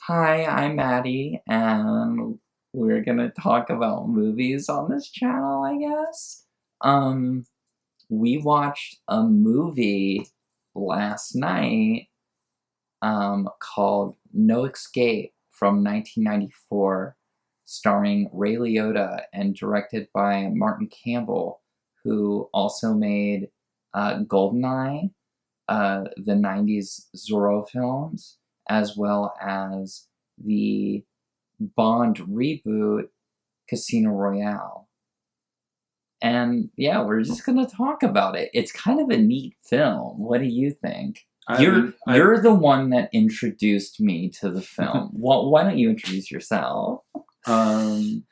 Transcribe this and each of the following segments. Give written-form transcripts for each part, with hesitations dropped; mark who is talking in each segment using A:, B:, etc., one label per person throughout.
A: Hi, I'm Maddie, and we're gonna talk about movies on this channel, I guess. Um, we watched a movie last night, called No Escape from 1994, starring Ray Liotta and directed by Martin Campbell, who also made Goldeneye, the 90s Zorro films, as well as the Bond reboot, Casino Royale. And yeah, we're just gonna talk about it. It's kind of a neat film. What do you think? You're the one that introduced me to the film. Well, why don't you introduce yourself?
B: I'm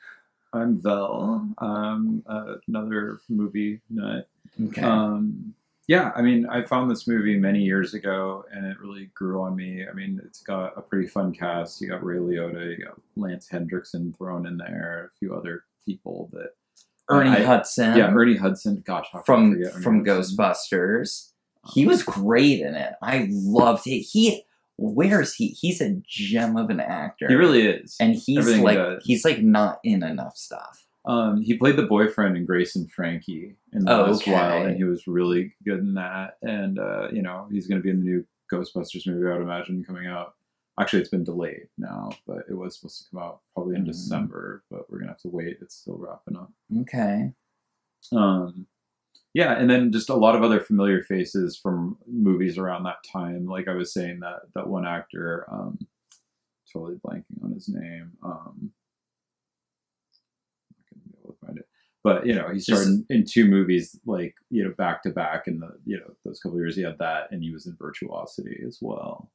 B: Vel. Another movie nut.
A: Okay.
B: Yeah, I mean, I found this movie many years ago, and it really grew on me. I mean, it's got a pretty fun cast. You got Ray Liotta, you got Lance Hendrickson thrown in there, a few other people that
A: Ernie Hudson.
B: Yeah, Ernie Hudson. Gosh, how
A: from
B: can I forget Ernie Hudson?
A: Ghostbusters. He was great in it. I loved it. Where is he? He's a gem of an actor.
B: He really is,
A: and he's like not in enough stuff.
B: He played the boyfriend in Grace and Frankie in the last while, and he was really good in that. And he's going to be in the new Ghostbusters movie, I would imagine, coming out. Actually, it's been delayed now, but it was supposed to come out probably in December. But we're gonna have to wait. It's still wrapping up.
A: Okay.
B: Yeah, and then just a lot of other familiar faces from movies around that time. Like I was saying, that one actor, totally blanking on his name. But he starred in two movies, like back to back in the those couple of years. He had that, and he was in Virtuosity as well.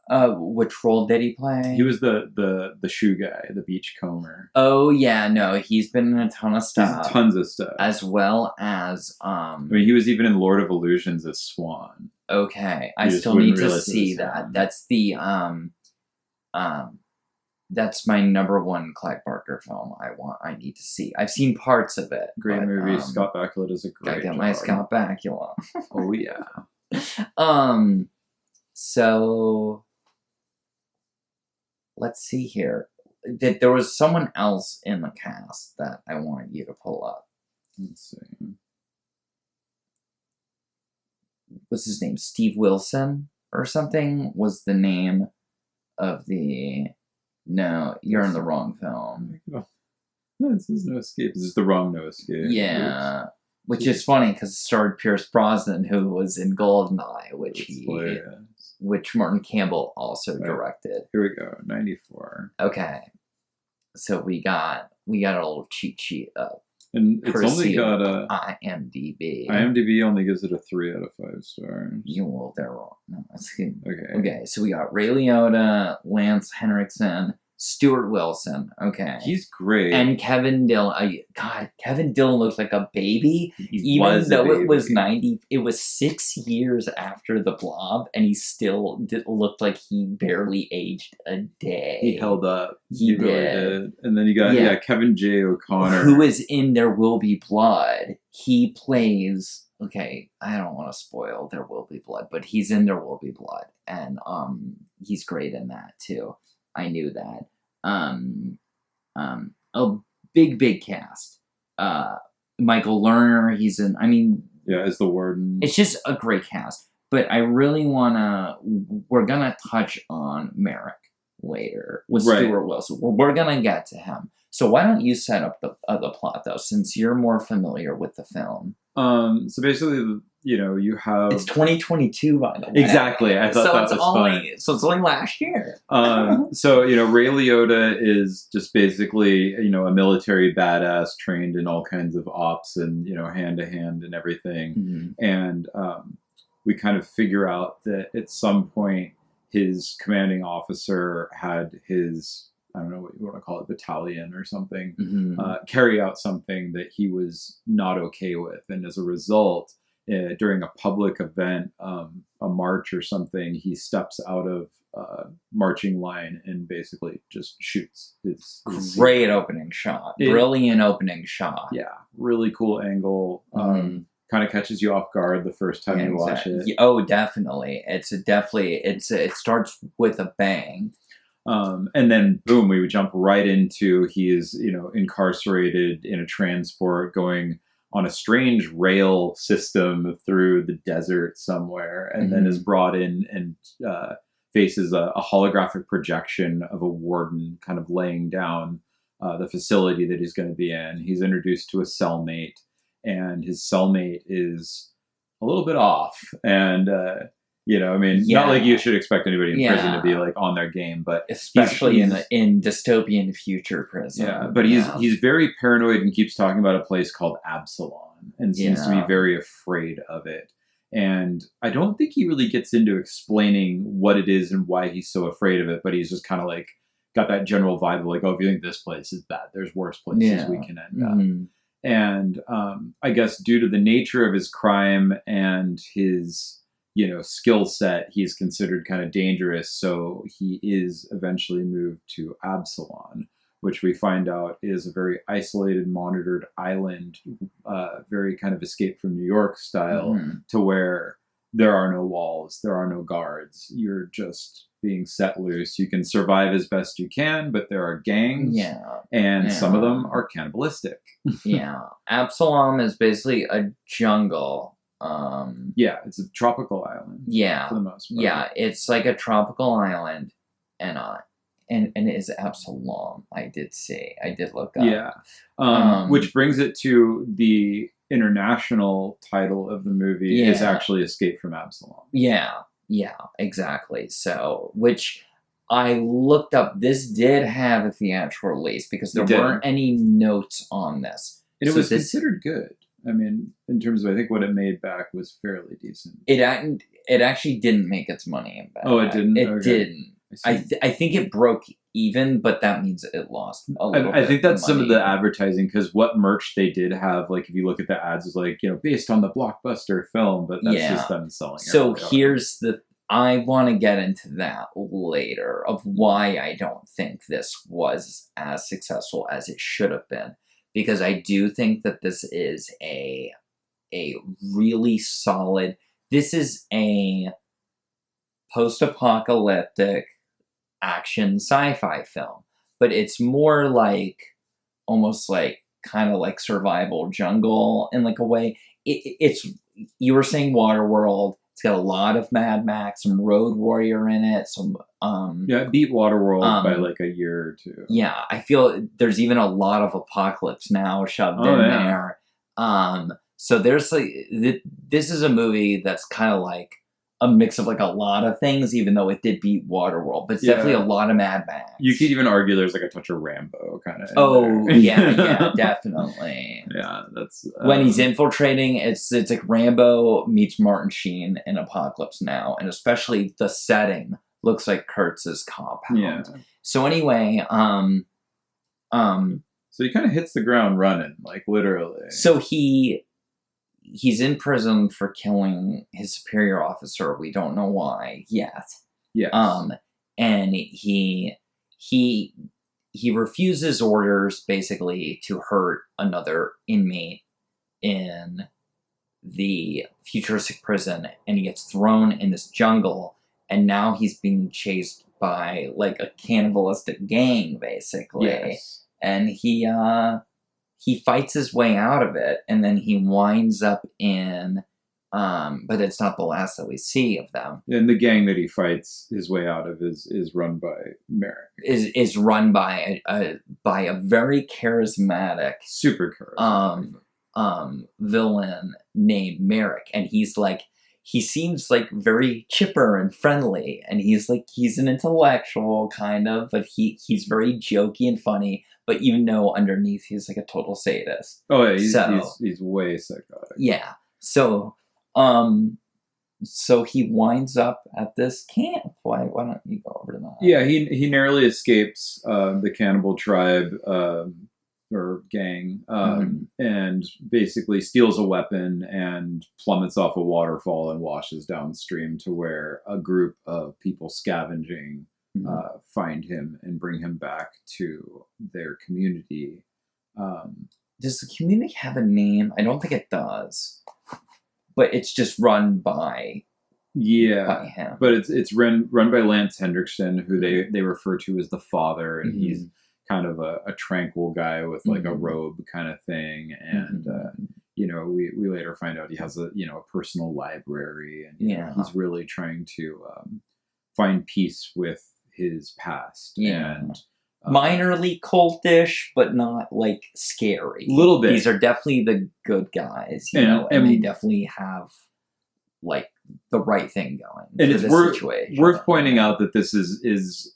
A: Which role did he play?
B: He was the shoe guy, the beachcomber.
A: Oh yeah, no, he's been in a ton of stuff.
B: Tons of stuff.
A: As well as
B: I mean, he was even in Lord of Illusions as Swan.
A: Okay, I still need to see that. That's the that's my number one Clive Barker film. I need to see. I've seen parts of it.
B: Great movie. Scott Bakula does a great job.
A: Gotta get my Scott Bakula.
B: Oh yeah.
A: So let's see here. There was someone else in the cast that I want you to pull up.
B: Let's see.
A: What's his name? Steve Wilson or something was the name of the... No, you're in the wrong film.
B: No, this is No Escape. This is the wrong No Escape.
A: Yeah. Which is funny because it starred Pierce Brosnan, who was in Goldeneye, which Martin Campbell also directed.
B: Here we go, 94.
A: Okay, so we got a little cheat sheet up,
B: and it's only got a
A: IMDb.
B: IMDb only gives it a 3 out of 5 stars.
A: They're wrong. No, that's good.
B: Okay,
A: so we got Ray Liotta, Lance Henriksen, Stuart Wilson. Okay,
B: he's great.
A: And Kevin Dillon. God, Kevin Dillon looks like a baby. Even though it was 90, it was 6 years after The Blob, and he still looked like he barely aged a day.
B: He held up.
A: He
B: really did. And then you got Kevin J. O'Connor,
A: who is in There Will Be Blood. He plays. Okay, I don't want to spoil There Will Be Blood, but he's in There Will Be Blood, and he's great in that too. I knew that. A big cast. Michael Lerner, he's in. I mean,
B: as the warden.
A: It's just a great cast. But I really we're gonna touch on Merrick later with Stuart Wilson. We're gonna get to him. So why don't you set up the plot though, since you're more familiar with the film?
B: So basically, you have...
A: It's 2022, by the way.
B: Exactly. I thought that was fun.
A: So it's only last year.
B: So, Ray Liotta is just basically, a military badass trained in all kinds of ops and, hand-to-hand and everything. Mm-hmm. And we kind of figure out that at some point his commanding officer had his... I don't know what you want to call it, battalion or something, carry out something that he was not okay with. And as a result, during a public event, a march or something, he steps out of marching line and basically just shoots his
A: Great opening shot. Brilliant opening shot.
B: Yeah, really cool angle. kind of catches you off guard the first time you watch it.
A: Oh, definitely. It starts with a bang.
B: And then boom, we would jump right into he is, incarcerated in a transport going on a strange rail system through the desert somewhere, and then is brought in and faces a holographic projection of a warden kind of laying down the facility that he's going to be in. He's introduced to a cellmate, and his cellmate is a little bit off. And, not like you should expect anybody in prison to be like on their game, but
A: especially in dystopian future prison.
B: Yeah, but he's very paranoid and keeps talking about a place called Absalom and seems to be very afraid of it. And I don't think he really gets into explaining what it is and why he's so afraid of it, but he's just kind of like got that general vibe of like, oh, if you think this place is bad, there's worse places we can end up. And I guess due to the nature of his crime and his skill set, he's considered kind of dangerous. So he is eventually moved to Absalom, which we find out is a very isolated, monitored island, very kind of Escape from New York style, to where there are no walls, there are no guards. You're just being set loose. You can survive as best you can, but there are gangs, and some of them are cannibalistic.
A: Absalom is basically a jungle.
B: It's a tropical island. For the most part.
A: Yeah, it's like a tropical island, and it is Absalom. I did look up.
B: Which brings it to the international title of the movie is actually Escape from Absalom.
A: Yeah, exactly. So, which I looked up, this did have a theatrical release because there weren't any notes on this.
B: And it was considered good. I mean, in terms of, I think what it made back was fairly decent.
A: It actually didn't make its money back.
B: Oh, it didn't?
A: It didn't. I think it broke even, but that means it lost a little bit.
B: I think that's
A: some
B: of the advertising, because what merch they did have, like if you look at the ads, is like, based on the blockbuster film, but that's just them selling it.
A: So I want to get into that later of why I don't think this was as successful as it should have been. Because I do think that this is a really solid, this is a post-apocalyptic action sci-fi film, but it's more like, almost like, kind of like survival jungle in like a way. It's, you were saying Waterworld, it's got a lot of Mad Max, some Road Warrior in it, some
B: it beat Waterworld by like a year or two.
A: Yeah, I feel there's even a lot of Apocalypse Now shoved in there. So there's like, this is a movie that's kind of like a mix of like a lot of things, even though it did beat Waterworld, but it's definitely a lot of Mad Max.
B: You could even argue there's like a touch of Rambo kind of.
A: Oh yeah, definitely.
B: Yeah, that's
A: when he's infiltrating. It's like Rambo meets Martin Sheen in Apocalypse Now, and especially the setting looks like Kurtz's compound.
B: Yeah.
A: So anyway,
B: so he kind of hits the ground running, like literally.
A: So he's in prison for killing his superior officer. We don't know why yet.
B: Yes.
A: And he refuses orders basically to hurt another inmate in the futuristic prison, and he gets thrown in this jungle, and now he's being chased by like a cannibalistic gang, basically.
B: Yes.
A: And he fights his way out of it, and then he winds up in, but it's not the last that we see of them.
B: And the gang that he fights his way out of is run by Merrick.
A: Is run by a very charismatic,
B: super charismatic,
A: villain named Merrick, and he seems like very chipper and friendly, and he's an intellectual kind of, but he's very jokey and funny. But even though underneath he's like a total sadist.
B: Oh yeah, he's way psychotic.
A: Yeah. So he winds up at this camp. Why don't you go over to that?
B: Yeah, he narrowly escapes the cannibal tribe or gang, and basically steals a weapon and plummets off a waterfall and washes downstream to where a group of people scavenging find him and bring him back to their community.
A: Does the community have a name? I don't think it does. but it's just run by him.
B: But it's run by Lance Hendrickson, who they refer to as the father, and he's kind of a tranquil guy with like a robe kind of thing, and you know, we later find out he has a personal library, and you know, he's really trying to find peace with his past, and
A: minorly cultish, but not like scary.
B: A little bit.
A: These are definitely the good guys, you know, and they definitely have like the right thing going.
B: And it's worth pointing out that this is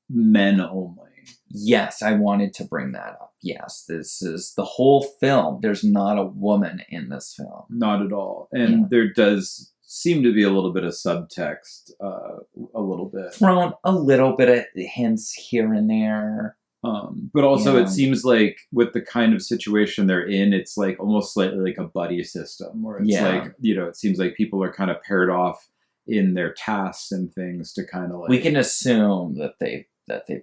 B: men only.
A: Yes, I wanted to bring that up. Yes, this is the whole film. There's not a woman in this film.
B: Not at all. And there does seem to be a little bit of subtext, a little bit.
A: Thrown a little bit of hints here and there.
B: But also it seems like with the kind of situation they're in, it's like almost slightly like a buddy system where it's like, you know, it seems like people are kind of paired off in their tasks and things to kind of like...
A: We can assume that they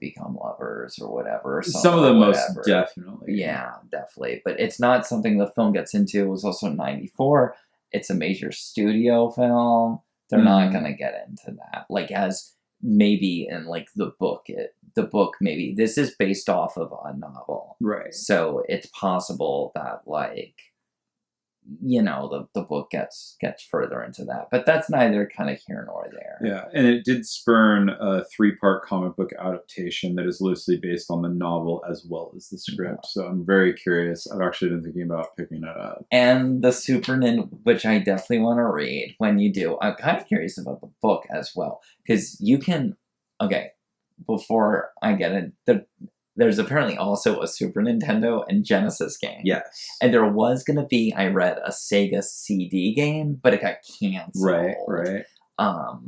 A: become lovers or whatever.
B: Some of them most definitely.
A: Yeah, definitely. But it's not something the film gets into. It was also 94. It's a major studio film. They're not going to get into that. Like, as maybe in like the book maybe this is based off of a novel,
B: right?
A: So it's possible that like, you know, the book gets further into that, but that's neither kind of here nor there.
B: Yeah, and it did spurn a 3-part comic book adaptation that is loosely based on the novel as well as the script. So I'm very curious. I've actually been thinking about picking it up.
A: And the Super Nintendo, which I definitely want to read when you do. I'm kind of curious about the book as well, because you can. Okay, before I get it, there's apparently also a Super Nintendo and Genesis game.
B: Yes.
A: And there was going to be, I read, a Sega CD game, but it got canceled.
B: Right.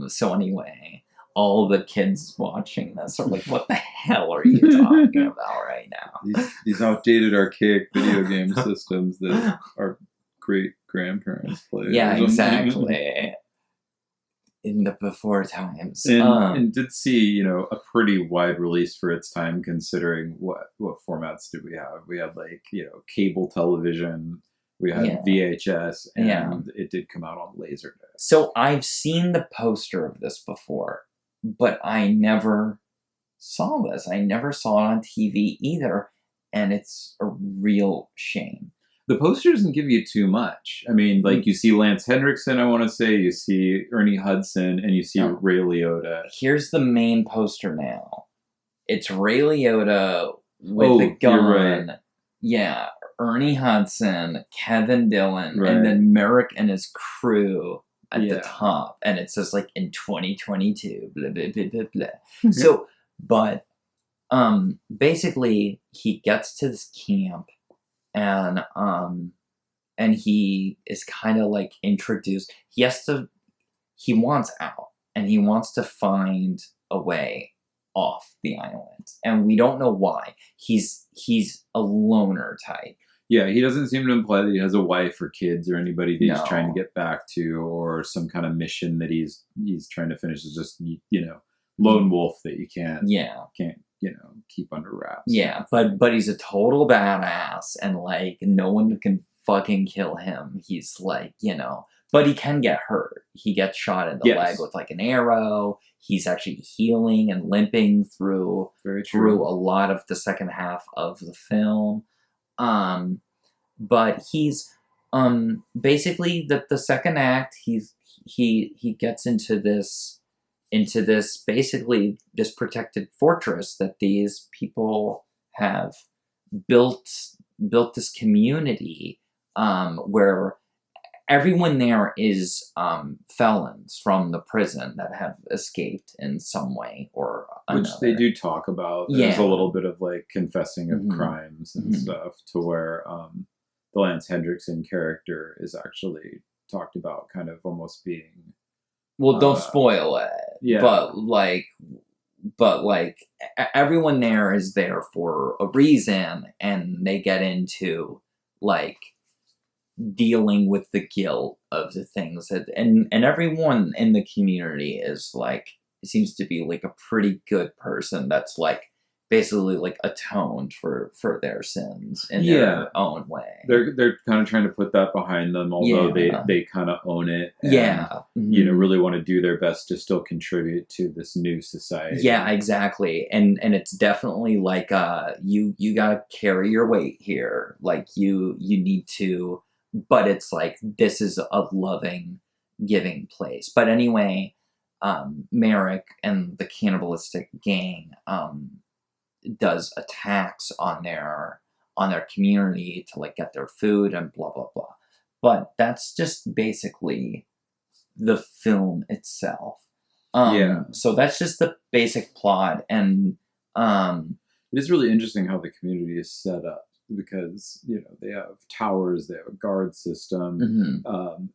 A: So anyway, all the kids watching this are like, what the hell are you talking about right now?
B: These outdated archaic video game systems that our great-grandparents played.
A: Yeah, exactly. In the before times.
B: And did see, you know, a pretty wide release for its time, considering what formats did we have? We had like, you know, cable television, we had VHS, and it did come out on Laserdisc.
A: So I've seen the poster of this before, but I never saw this. I never saw it on TV either, and it's a real shame.
B: The poster doesn't give you too much. I mean, like, you see Lance Hendrickson, I want to say, you see Ernie Hudson, and you see Ray Liotta.
A: Here's the main poster now. It's Ray Liotta with a gun.
B: You're right.
A: Yeah, Ernie Hudson, Kevin Dillon, and then Merrick and his crew at the top. And it says, like, in 2022, blah, blah, blah, blah, blah. So, but, basically, he gets to this camp, and he is kind of like introduced. He wants out, and he wants to find a way off the island, and we don't know why. He's a loner type.
B: Yeah, he doesn't seem to imply that he has a wife or kids or anybody that he's trying to get back to, or some kind of mission that he's trying to finish. Is just, you know, lone wolf that you can't you know, keep under wraps.
A: Yeah, but he's a total badass, and like no one can fucking kill him. He's like, you know, but he can get hurt. He gets shot in the leg with like an arrow. He's actually healing and limping through a lot of the second half of the film. But he's basically the second act. He gets into this basically this protected fortress that these people have built this community where everyone there is felons from the prison that have escaped in some way or another.
B: Which they do talk about. There's a little bit of like confessing of crimes and stuff, to where the Lance Hendrickson character is actually talked about kind of almost being...
A: Well, don't spoil it.
B: Yeah.
A: But like everyone there is there for a reason, and they get into like dealing with the guilt of the things that, and everyone in the community is like, seems to be like a pretty good person that's like basically like atoned for their sins in
B: Yeah.
A: their own way.
B: They're kind of trying to put that behind them, although
A: Yeah.
B: they kind of own it. And,
A: Yeah.
B: really want to do their best to still contribute to this new society.
A: Yeah, exactly. And it's definitely like you gotta carry your weight here. Like you need to, but it's like this is a loving, giving place. But anyway, Merrick and the cannibalistic gang does attacks on their community to like get their food and blah blah blah. But that's just basically the film itself. So that's just the basic plot, and
B: it is really interesting how the community is set up because they have towers, they have a guard system.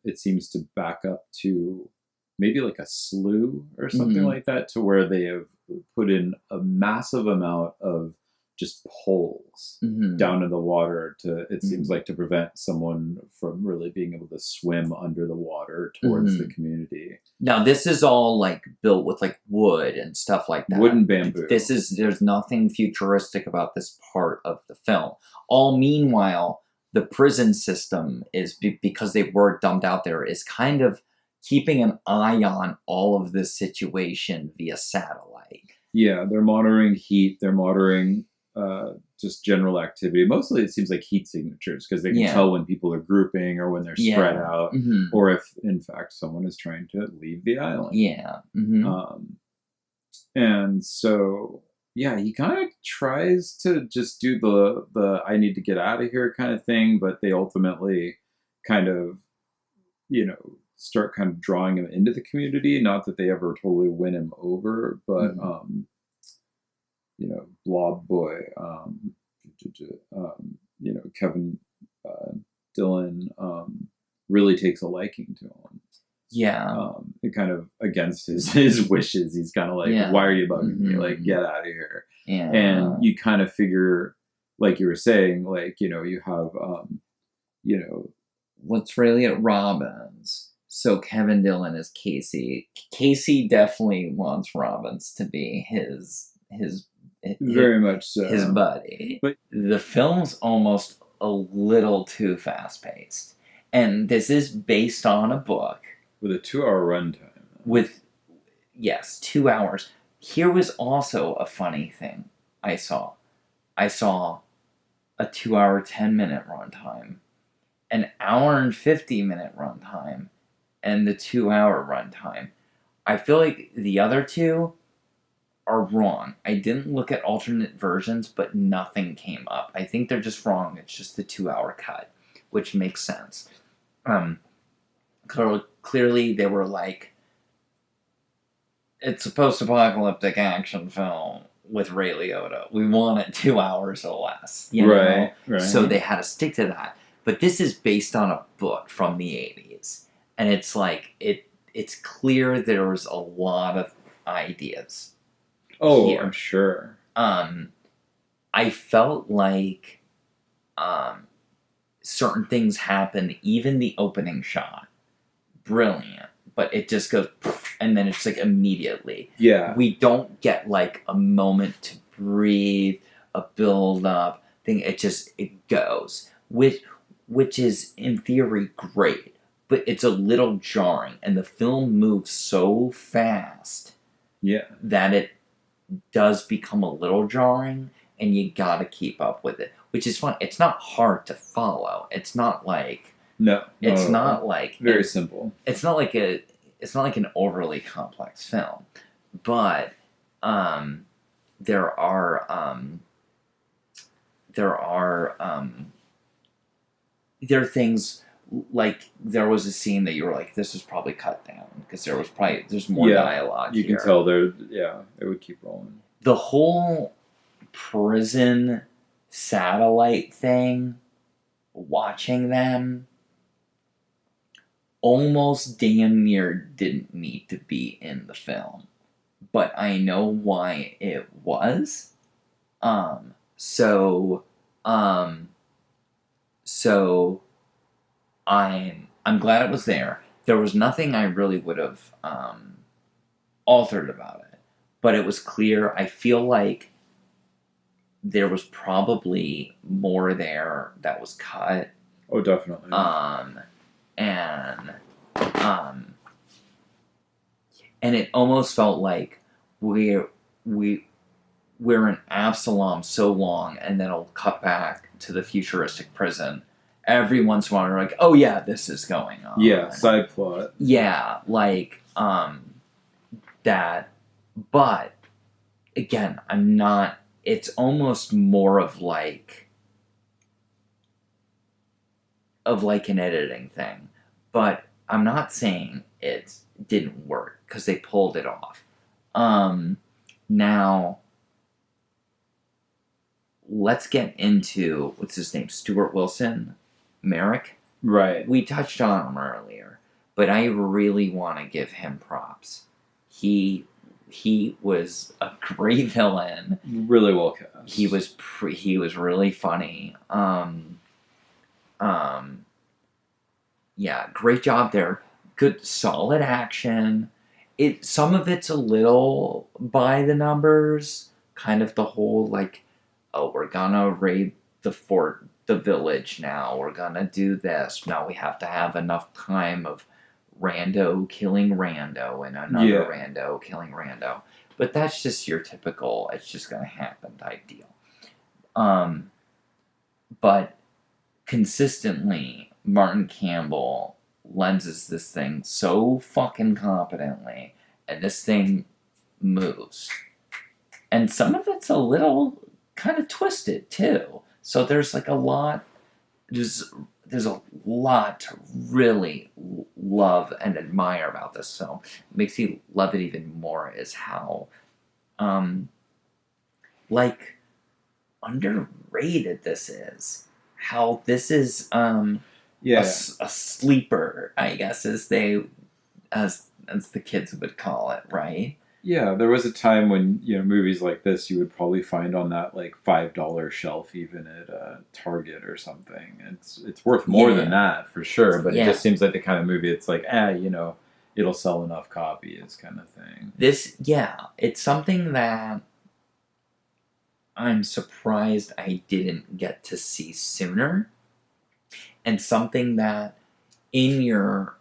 B: It seems to back up to maybe like a slough or something like that, to where they have put in a massive amount of just poles down in the water it seems like to prevent someone from really being able to swim under the water towards the community.
A: Now this is all like built with like wood and stuff like that.
B: Wood and bamboo.
A: There's nothing futuristic about this part of the film. All meanwhile, the prison system is because they were dumped out there, is kind of keeping an eye on all of this situation via satellite.
B: Yeah, they're monitoring heat. They're monitoring just general activity. Mostly it seems like heat signatures, because they can tell when people are grouping or when they're spread out, or if in fact someone is trying to leave the island. And so he kind of tries to just do the I need to get out of here kind of thing, but they ultimately kind of start kind of drawing him into the community. Not that they ever totally win him over, but Blob Boy, Kevin Dillon really takes a liking to him. It kind of against his wishes. He's kind of like, why are you bugging me? Like, get out of here. And you kind of figure, like you were saying, like, you have,
A: what's really at Robbins. So Kevin Dillon is Casey. Casey definitely wants Robbins to be his
B: very much so,
A: his buddy.
B: But
A: the film's almost a little too fast paced, and this is based on a book
B: with a 2-hour runtime.
A: With 2 hours. Here was also a funny thing I saw. I saw a 2-hour 10-minute runtime, an hour and 50-minute runtime, and the 2-hour runtime. I feel like the other two are wrong. I didn't look at alternate versions, but nothing came up. I think they're just wrong. It's just the 2-hour cut, which makes sense. Clearly they were like, it's a post-apocalyptic action film with Ray Liotta. We want it 2 hours or less.
B: Right.
A: So they had to stick to that. But this is based on a book from the 80s. And it's like, it's clear there was a lot of ideas. Here.
B: I'm sure.
A: I felt like certain things happen, even the opening shot. Brilliant. But it just goes, and then it's like immediately.
B: Yeah.
A: We don't get like a moment to breathe, a build up thing. It goes. Which is in theory great. But it's a little jarring. And the film moves so fast. That it does become a little jarring, and you gotta keep up with it, which is fun. It's not hard to follow. It's not like
B: very simple.
A: It's not like an overly complex film, but there are things. Like, there was a scene that you were like, this was probably cut down, because there's more dialogue
B: you
A: here.
B: Can tell it would keep rolling.
A: The whole prison satellite thing, watching them, almost damn near didn't need to be in the film. But I know why it was. So I'm glad it was there. There was nothing I really would have altered about it, but it was clear. I feel like there was probably more there that was cut.
B: Oh, definitely.
A: And um, and it almost felt like we're in Absalom so long, and then it'll cut back to the futuristic prison. Every once in a while, we're like, oh yeah, this is going on.
B: Yeah, side plot.
A: Yeah, like that. But again, I'm not. It's almost more of like an editing thing. But I'm not saying it didn't work because they pulled it off. Now let's get into what's his name, Stuart Wilson, Merrick.
B: Right.
A: We touched on him earlier, but I really want to give him props. He was a great villain.
B: Really well cast.
A: He was really funny. Yeah, great job there. Good, solid action. Some of it's a little by the numbers. Kind of the whole like, oh, we're gonna raid the fort, the village now. We're gonna do this. Now we have to have enough time of rando killing rando and another rando killing rando. But that's just your typical, it's just gonna happen type deal. But consistently, Martin Campbell lenses this thing so fucking competently, and this thing moves. And some of it's a little kind of twisted too. So there's like a lot. There's a lot to really love and admire about this film. What makes you love it even more is how, like, underrated this is. How this is, a sleeper, I guess, as the kids would call it, right?
B: Yeah, there was a time when, movies like this you would probably find on that like $5 shelf even at Target or something. It's worth more than that for sure, but it just seems like the kind of movie it's like, it'll sell enough copies kind of thing.
A: It's something that I'm surprised I didn't get to see sooner. And something that James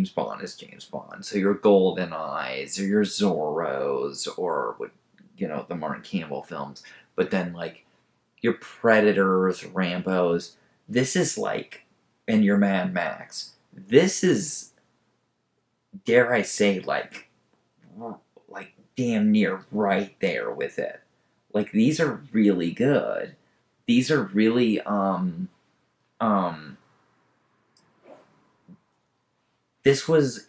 A: Bond is James Bond. So your Golden Eyes or your Zorros or the Martin Campbell films. But then like your Predators, Rambos. This is like, and your Mad Max. This is, dare I say, like damn near right there with it. Like these are really good. These are really This was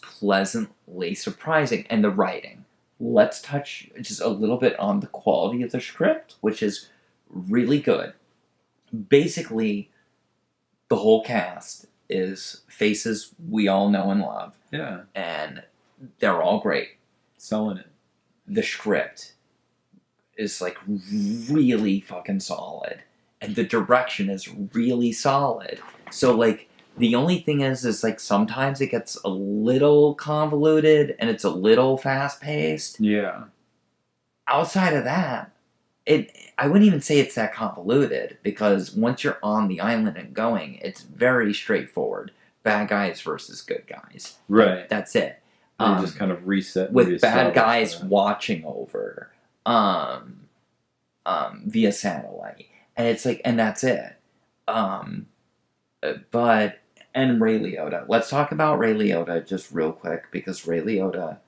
A: pleasantly surprising, and the writing. Let's touch just a little bit on the quality of the script, which is really good. Basically, the whole cast is faces we all know and love.
B: Yeah.
A: And they're all great.
B: Selling it.
A: The script is like really fucking solid. And the direction is really solid. So like, the only thing is like sometimes it gets a little convoluted and it's a little fast paced.
B: Yeah.
A: Outside of that, I wouldn't even say it's that convoluted because once you're on the island and going, it's very straightforward. Bad guys versus good guys.
B: Right.
A: That's it.
B: You just kind of reset
A: with bad guys watching over via satellite. And it's like, and that's it. And Ray Liotta. Let's talk about Ray Liotta just real quick because Ray Liotta,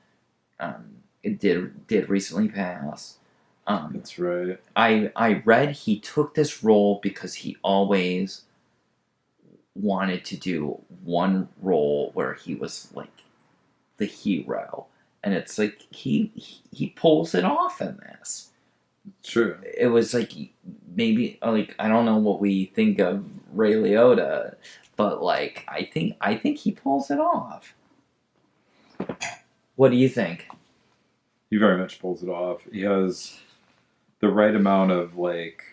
A: it did recently pass.
B: That's right.
A: I read he took this role because he always wanted to do one role where he was like the hero, and it's like he pulls it off in this.
B: True.
A: It was like maybe like I don't know what we think of Ray Liotta. But like, I think he pulls it off. What do you think?
B: He very much pulls it off. He has the right amount of like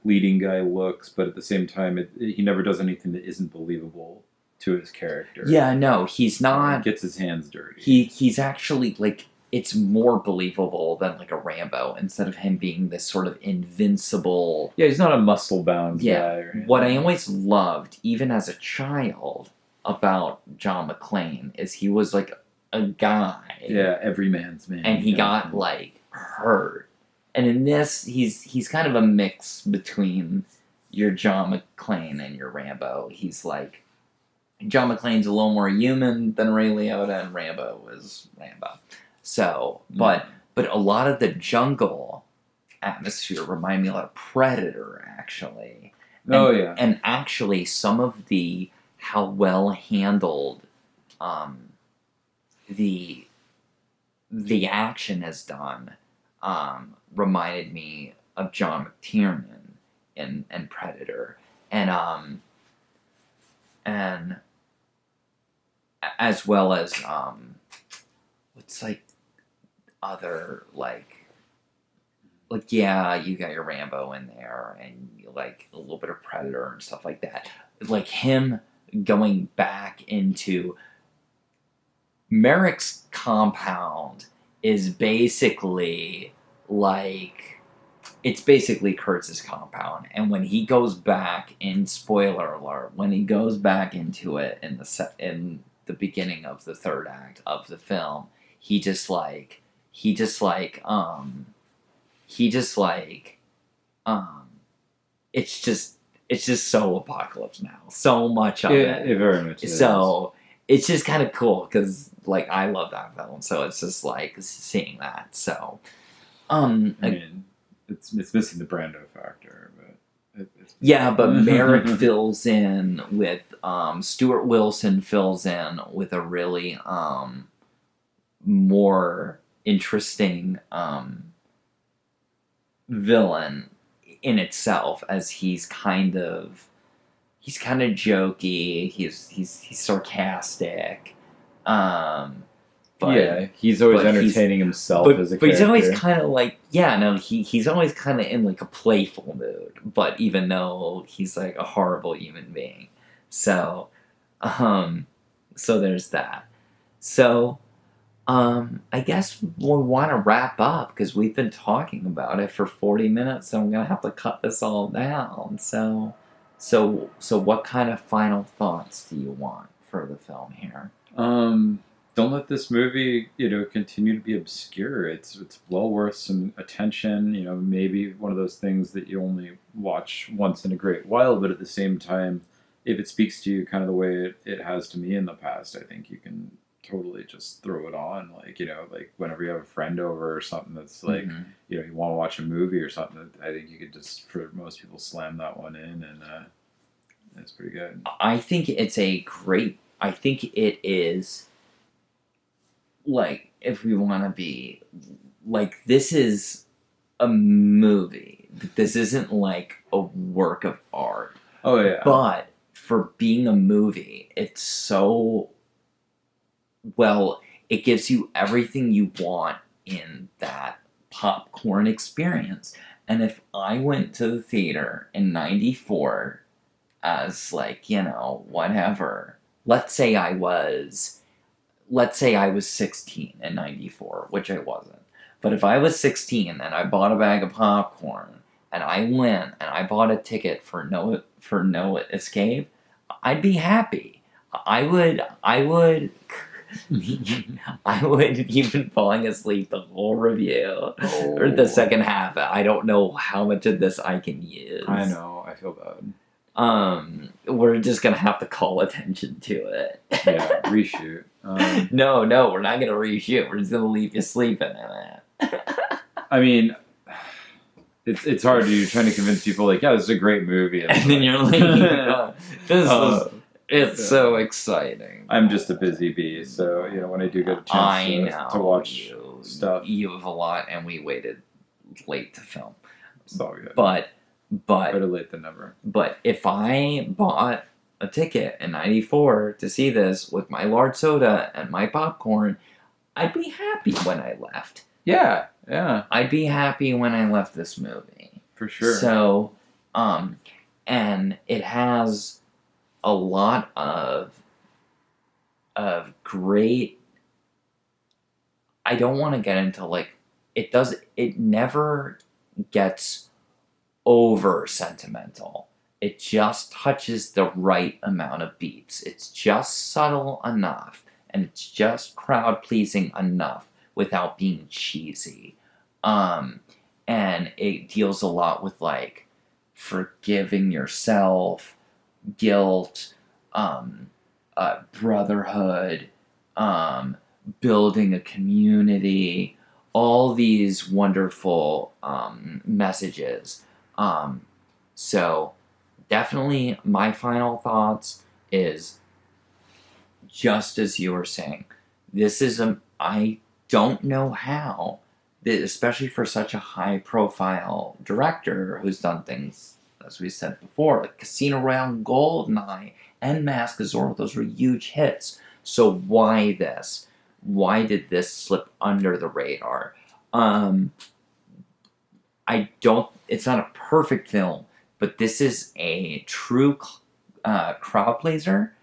B: leading guy looks, but at the same time, he never does anything that isn't believable to his character.
A: Yeah, no, he's not.
B: He gets his hands dirty.
A: He's actually like it's more believable than like a Rambo, instead of him being this sort of invincible.
B: Yeah, he's not a muscle bound
A: Yeah.
B: guy. Or
A: What I
B: anything.
A: always loved, even as a child, about John McClane is he was like a guy.
B: Yeah, every man's man.
A: And he got like hurt. And in this, he's kind of a mix between your John McClane and your Rambo. He's like, John McClane's a little more human than Ray Liotta, and Rambo is Rambo. So, but a lot of the jungle atmosphere remind me a lot of Predator, actually.
B: Oh yeah.
A: And actually, some of the how well handled the action is done reminded me of John McTiernan in Predator, and as well as what's like other like yeah, you got your Rambo in there, and you like a little bit of Predator and stuff like that. Like him going back into Merrick's compound is basically like, it's basically Kurtz's compound, and when he goes back, in spoiler alert, when he goes back into it in the beginning of the third act of the film, it's just so Apocalypse Now, so much of
B: it very much is.
A: So it's just kind of cool because like I love that film, so it's just like seeing that. So
B: I mean, it's missing the Brando factor, but
A: yeah, but Merrick fills in with Stuart Wilson fills in with a really more interesting villain in itself, as he's kind of jokey, he's sarcastic, but
B: yeah, he's always entertaining himself as a character.
A: But he's always kind of like, he's always kind of in like a playful mood, but even though he's like a horrible human being. So there's that. So I guess we want to wrap up because we've been talking about it for 40 minutes, so I'm gonna have to cut this all down. So what kind of final thoughts do you want for the film here?
B: Don't let this movie, continue to be obscure. It's well worth some attention. Maybe one of those things that you only watch once in a great while, but at the same time, if it speaks to you kind of the way it has to me in the past, I think you can totally just throw it on. Like, like whenever you have a friend over or something that's like, you want to watch a movie or something, I think you could just, for most people, slam that one in, and it's pretty good.
A: I think it is, like, if we want to be, like, this is a movie. This isn't like a work of art.
B: Oh, yeah.
A: But for being a movie, it's so, well, it gives you everything you want in that popcorn experience. And if I went to the theater in 94 as like, whatever, let's say I was 16 in 94, which I wasn't. But if I was 16 and I bought a bag of popcorn and I went and I bought a ticket for No Escape, I'd be happy. I would even falling asleep the whole review or the second half. I don't know how much of this I can use.
B: I know, I feel bad.
A: We're just gonna have to call attention to it.
B: Yeah, reshoot.
A: No, we're not gonna reshoot. We're just gonna leave you sleeping in it.
B: I mean, it's hard. You're trying to convince people like, yeah, this is a great movie,
A: and then you're like, it's so exciting.
B: I'm just a busy bee, so when I do get a chance to watch stuff,
A: you have a lot, and we waited late to film.
B: It's all good.
A: But
B: better late than never.
A: But if I bought a ticket in 94 to see this with my large soda and my popcorn, I'd be happy when I left.
B: Yeah.
A: I'd be happy when I left this movie.
B: For sure.
A: So, and it has a lot of great I don't want to get into like it never gets over sentimental. It just touches the right amount of beats. It's just subtle enough, and it's just crowd pleasing enough without being cheesy. And it deals a lot with like forgiving yourself, guilt, brotherhood, building a community, all these wonderful messages. So definitely my final thoughts is just as you were saying. This is I don't know how, especially for such a high profile director who's done things, as we said before, like Casino Royale, Goldeneye, and Mask of Zorro. Those were huge hits. So why this? Why did this slip under the radar? I don't. It's not a perfect film, but this is a true crowd pleaser.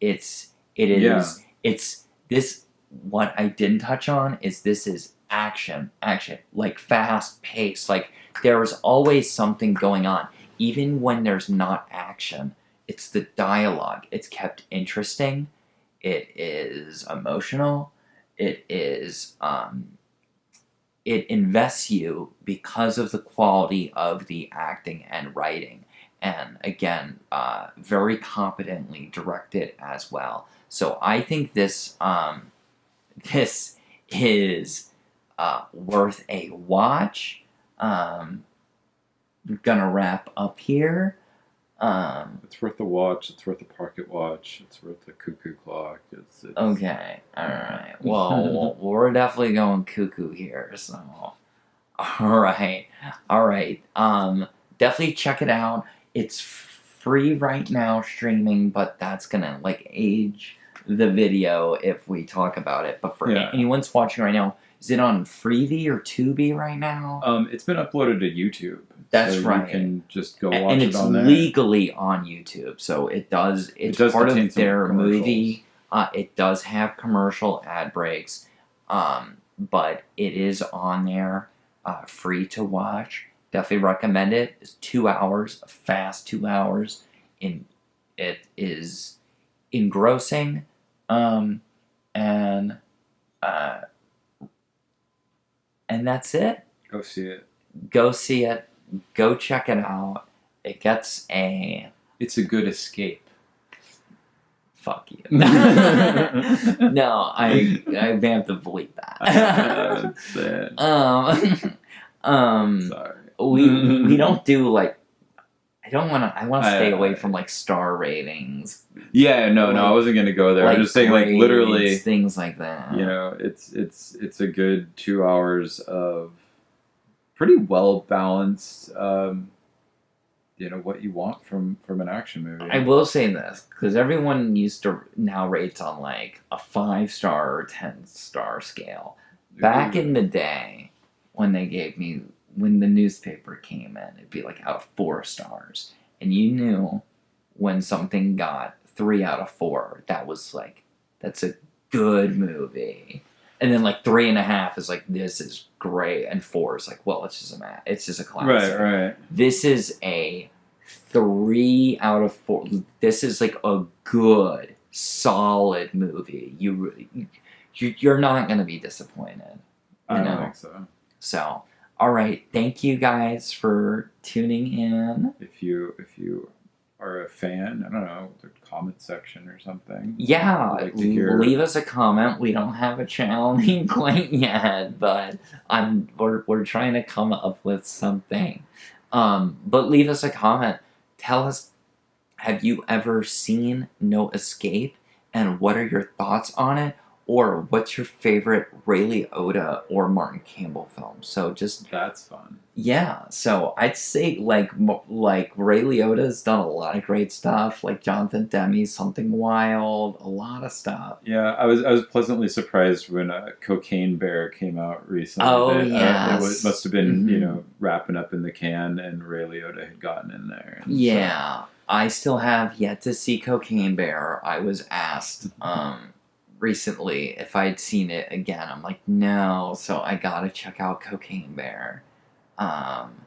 A: It is.
B: Yeah.
A: It's this. What I didn't touch on is this is action, like fast pace. Like there's always something going on, even when there's not action. It's the dialogue. It's kept interesting. It is emotional. It is. It invests you because of the quality of the acting and writing, and again, very competently directed as well. So I think this this is worth a watch. We're gonna wrap up here.
B: It's worth a watch. It's worth a pocket watch. It's worth a cuckoo clock. It's
A: okay. All right. Well, we're definitely going cuckoo here. So, all right. Definitely check it out. It's free right now streaming, but that's gonna like age the video if we talk about it. But for anyone's watching right now, is it on Freevee or Tubi right now?
B: It's been uploaded to YouTube.
A: That's
B: so
A: right.
B: You can just go watch
A: and
B: it
A: it's
B: on there.
A: legally on YouTube, so it does. It's part of their movie. It does have commercial ad breaks, but it is on there, free to watch. Definitely recommend it. It's 2 hours, a fast 2 hours, and it is engrossing. And that's it.
B: Go see it.
A: Go see it. Go check it out. It gets a...
B: It's a good escape.
A: Fuck you. No, I have to believe that.
B: That's it.
A: Sorry. We don't do like... I want to stay away from like star ratings.
B: Yeah, no, I wasn't gonna go there. I'm just saying, like literally
A: things like that.
B: You know, it's a good 2 hours of pretty well balanced. What you want from an action movie.
A: I will say this because everyone used to now rates on like a 5-star or 10-star scale. Back in the day, when the newspaper came in, it'd be like out of 4 stars. And you knew when something got 3 out of 4, that was like, that's a good movie. And then like 3.5 is like, this is great. And 4 is like, well, it's just a classic.
B: Right.
A: This is a 3 out of 4. This is like a good, solid movie. You're not going to be disappointed.
B: I don't think so.
A: So, all right. Thank you guys for tuning in.
B: If you are a fan, I don't know, the comment section or something.
A: Yeah, leave us a comment. We don't have a channel name quite yet, but we're trying to come up with something. But leave us a comment. Tell us, have you ever seen No Escape, and what are your thoughts on it? Or what's your favorite Ray Liotta or Martin Campbell film? So
B: that's fun.
A: Yeah, so I'd say like Ray Liotta's done a lot of great stuff, like Jonathan Demme's Something Wild, a lot of stuff.
B: Yeah, I was pleasantly surprised when Cocaine Bear came out recently.
A: Oh, yes.
B: It must have been wrapping up in the can, and Ray Liotta had gotten in there.
A: Yeah, so. I still have yet to see Cocaine Bear. I was asked recently, if I'd seen it again, I'm like, no, so I gotta check out Cocaine Bear. Um,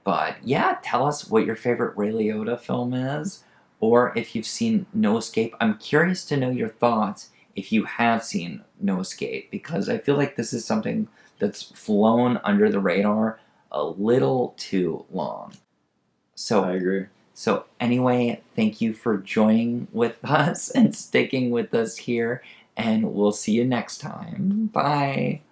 A: but yeah, tell us what your favorite Ray Liotta film is, or if you've seen No Escape. I'm curious to know your thoughts if you have seen No Escape, because I feel like this is something that's flown under the radar a little too long.
B: I
A: So,
B: agree.
A: so anyway, thank you for joining with us and sticking with us here, and we'll see you next time. Bye.